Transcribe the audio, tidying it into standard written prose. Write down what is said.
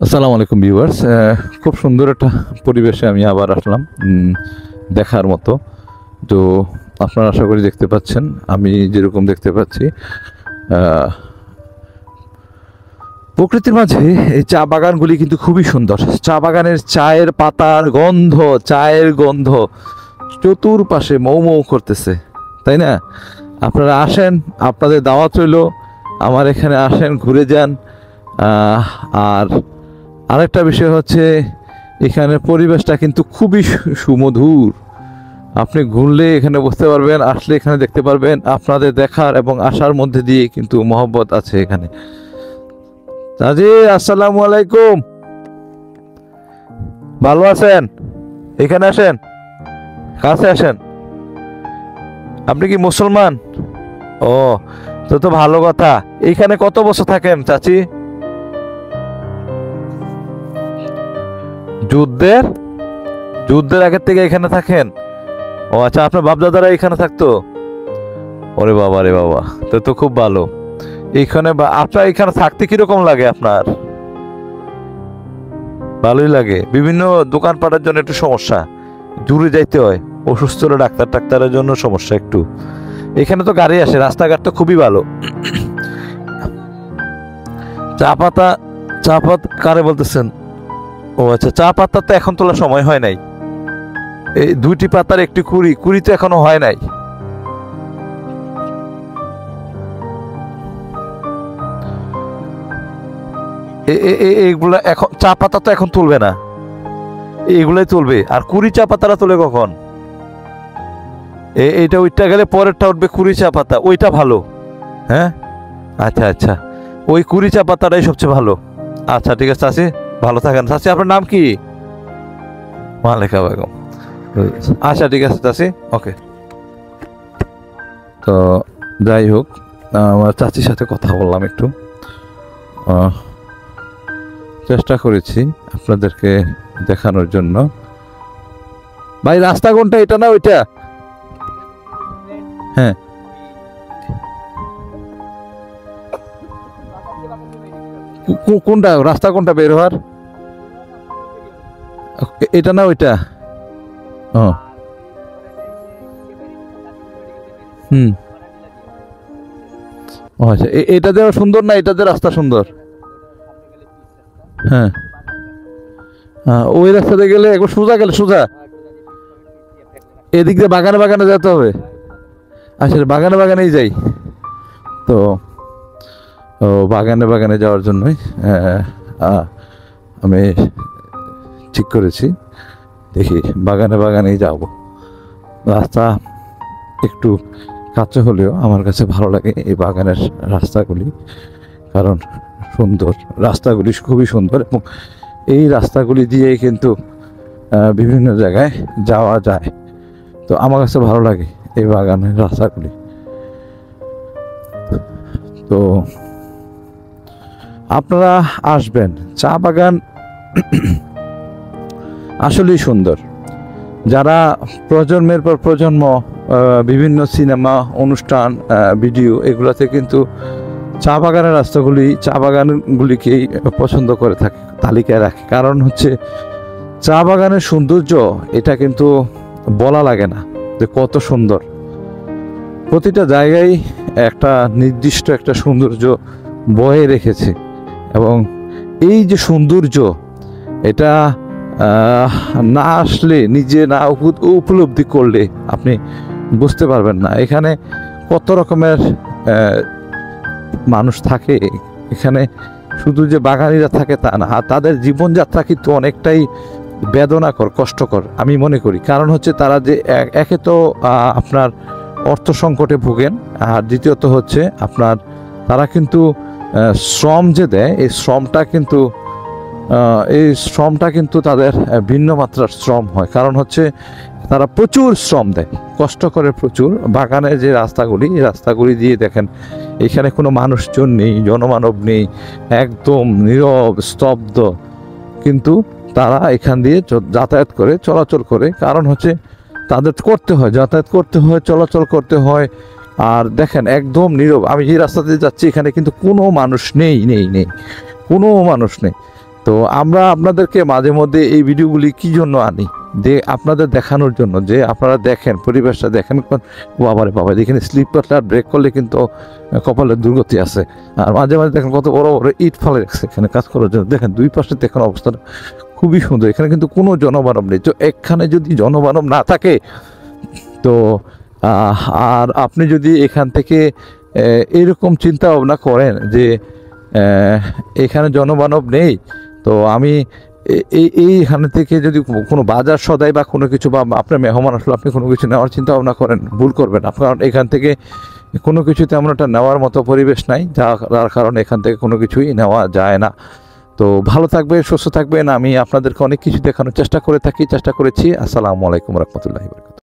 আসসালামু আলাইকুম ভিউয়ার্স। খুব সুন্দর একটা পরিবেশে আমি আবার আসলাম দেখার মতো। তো আপনারা আশা করি দেখতে পাচ্ছেন, আমি যেরকম দেখতে পাচ্ছি প্রকৃতির মাঝে এই চা বাগানগুলি কিন্তু খুবই সুন্দর। চা বাগানের চায়ের পাতার গন্ধ, চায়ের গন্ধ চতুর্পাশে মৌ মৌ করতেছে, তাই না? আপনারা আসেন, আপনাদের দাওয়াত রইল, আমার এখানে আসেন, ঘুরে যান। আর আরেকটা বিষয় হচ্ছে, এখানের পরিবেশটা কিন্তু খুবই সুমধুর। আপনি ঘুরলে এখানে বুঝতে পারবেন, আসলে এখানে দেখতে পারবেন। আপনাদের দেখার এবং আসার মধ্যে দিয়ে কিন্তু মহব্বত আছে এখানে। তাজি, আসসালামু আলাইকুম, ভালো আছেন? এখানে আসেন, কাছে আসেন। আপনি কি মুসলমান? ও, তো ভালো কথা। এইখানে কত বছর থাকেন চাচি? যুদ্ধের যুদ্ধের আগের থেকে এখানে থাকেন? ও আচ্ছা, আপনার বাপদাদারা এখানে থাকতো? ওরে বাবা রে বাবা, তো খুব ভালো। এইখানে আপনার এখানে থাকতে কিরকম লাগে আপনার? ভালোই লাগে। বিভিন্ন দোকানপাটের জন্য একটু সমস্যা, দূরে যাইতে হয়। অসুস্থ হলে ডাক্তারের জন্য সমস্যা একটু। এখানে তো গাড়ি আসে, রাস্তাঘাট তো খুবই ভালো। চা পাতা কারে বলতেছেন? ও আচ্ছা, চা পাতা তো এখন তোলার সময় হয় নাই। এই দুইটি পাতার একটি কুড়ি তো এখনো হয় নাই। এইগুলা এখন চা পাতা তো এখন তুলবে না, এইগুলাই তুলবে। আর কুড়ি চা পাতারা তোলে কখন? এইটা ওইটা গেলে পরেরটা উঠবে কুড়ি চা পাতা, ওইটা ভালো। হ্যাঁ, আচ্ছা আচ্ছা, ওই কুড়ি চা পাতাটাই সবচেয়ে ভালো। আচ্ছা ঠিক আছে চাচি, ভালো থাকেন। চাচি, আপনার নাম কি? মালেকা বেগম। আচ্ছা ঠিক আছে চাচি, ওকে। তো যাই হোক, আমার চাচির সাথে কথা বললাম একটু, চেষ্টা করেছি আপনাদেরকে দেখানোর জন্য। ভাই, রাস্তা কোনটা, এটা না ওইটা? হ্যাঁ, কোনটা রাস্তা, কোনটা বের হওয়ার? এটা না ওইটা? ও হুম, ও আচ্ছা, এটা দিয়ে সুন্দর না, এটা দিয়ে রাস্তা সুন্দর? হ্যাঁ, ওই রাস্তাতে গেলে একবার সোজা গেলে সোজা এদিক দিয়ে বাগানে বাগানে যেতে হবে। আচ্ছা, বাগানে বাগানেই যাই তো। ও, বাগানে বাগানে যাওয়ার জন্যই আমি ঠিক করেছি। দেখি, বাগানে বাগানেই যাব। রাস্তা একটু কাঁচা হলেও আমার কাছে ভালো লাগে এই বাগানের রাস্তাগুলি, কারণ সুন্দর। রাস্তাগুলি খুবই সুন্দর এবং এই রাস্তাগুলি দিয়ে কিন্তু বিভিন্ন জায়গায় যাওয়া যায়। তো আমার কাছে ভালো লাগে এই বাগানের রাস্তাগুলি। তো আপনারা আসবেন, চা বাগান আসলেই সুন্দর। যারা প্রজন্মের পর প্রজন্ম বিভিন্ন সিনেমা, অনুষ্ঠান, ভিডিও, এগুলোতে কিন্তু চা বাগানের রাস্তাগুলি, চা বাগানগুলিকেই পছন্দ করে থাকে, তালিকায় রাখে। কারণ হচ্ছে চা বাগানের সৌন্দর্য, এটা কিন্তু বলা লাগে না যে কত সুন্দর। প্রতিটা জায়গায় একটা নির্দিষ্ট একটা সৌন্দর্য বয়ে রেখেছে এবং এই যে সৌন্দর্য, এটা না আসলে, নিজে না উপলব্ধি করলে আপনি বুঝতে পারবেন না এখানে কত রকমের মানুষ থাকে। এখানে শুধু যে বাগানিরা থাকে তা না, আর তাদের জীবনযাত্রা কিন্তু অনেকটাই বেদনাকর, কষ্টকর আমি মনে করি। কারণ হচ্ছে তারা যে একে তো আপনার অর্থ সংকটে ভোগেন, আর দ্বিতীয়ত হচ্ছে আপনার তারা কিন্তু শ্রম যে দেয়, এই শ্রমটা কিন্তু তাদের ভিন্ন মাত্রার শ্রম হয়। কারণ হচ্ছে তারা প্রচুর শ্রম দেয়, কষ্ট করে প্রচুর। বাগানের যে রাস্তাগুলি, এই রাস্তাগুলি দিয়ে দেখেন এখানে কোনো মানুষজন নেই, জনমানব নেই, একদম নীরব, স্তব্ধ। কিন্তু তারা এখান দিয়ে যাতায়াত করে, চলাচল করে। কারণ হচ্ছে তাদের করতে হয়, যাতায়াত করতে হয়, চলাচল করতে হয়। আর দেখেন একদম নীরব। আমি যে রাস্তাতে যাচ্ছি, এখানে কিন্তু কোনো মানুষ নেই, কোনো মানুষ নেই। তো আমরা আপনাদেরকে মাঝে মধ্যে এই ভিডিওগুলি কি জন্য আনি, যে আপনাদের দেখানোর জন্য, যে আপনারা দেখেন পরিবেশটা দেখেন, বাবারে বাবা এখানে স্লিপ করলে আর ব্রেক করলে কিন্তু কপালের দুর্গতি আছে। আর মাঝে মাঝে দেখেন কত বড় বড় ইট ফেলে রাখছে এখানে কাজ করার জন্য, দেখেন দুই পাশে দেখেন অবস্থাটা খুবই সুন্দর। এখানে কিন্তু কোনো জনমানব নেই। তো এখানে যদি জনমানব না থাকে তো আর আপনি যদি এখান থেকে এরকম চিন্তা ভাবনা করেন যে এখানে জনমানব নেই, তো আমি এইখানে থেকে যদি কোনো বাজার সদাই বা কোনো কিছু, বা আপনার মেহমান আসলে আপনি কোনো কিছু নেওয়ার চিন্তা ভাবনা করেন, ভুল করবেন। কারণ এখান থেকে কোনো কিছু তেমন একটা নেওয়ার মতো পরিবেশ নাই, যার কারণে এখান থেকে কোনো কিছুই নেওয়া যায় না। তো ভালো থাকবেন, সুস্থ থাকবেন। আমি আপনাদেরকে অনেক কিছু দেখানোর চেষ্টা করেছি। আসসালামু আলাইকুম রহমতুল্লাহি।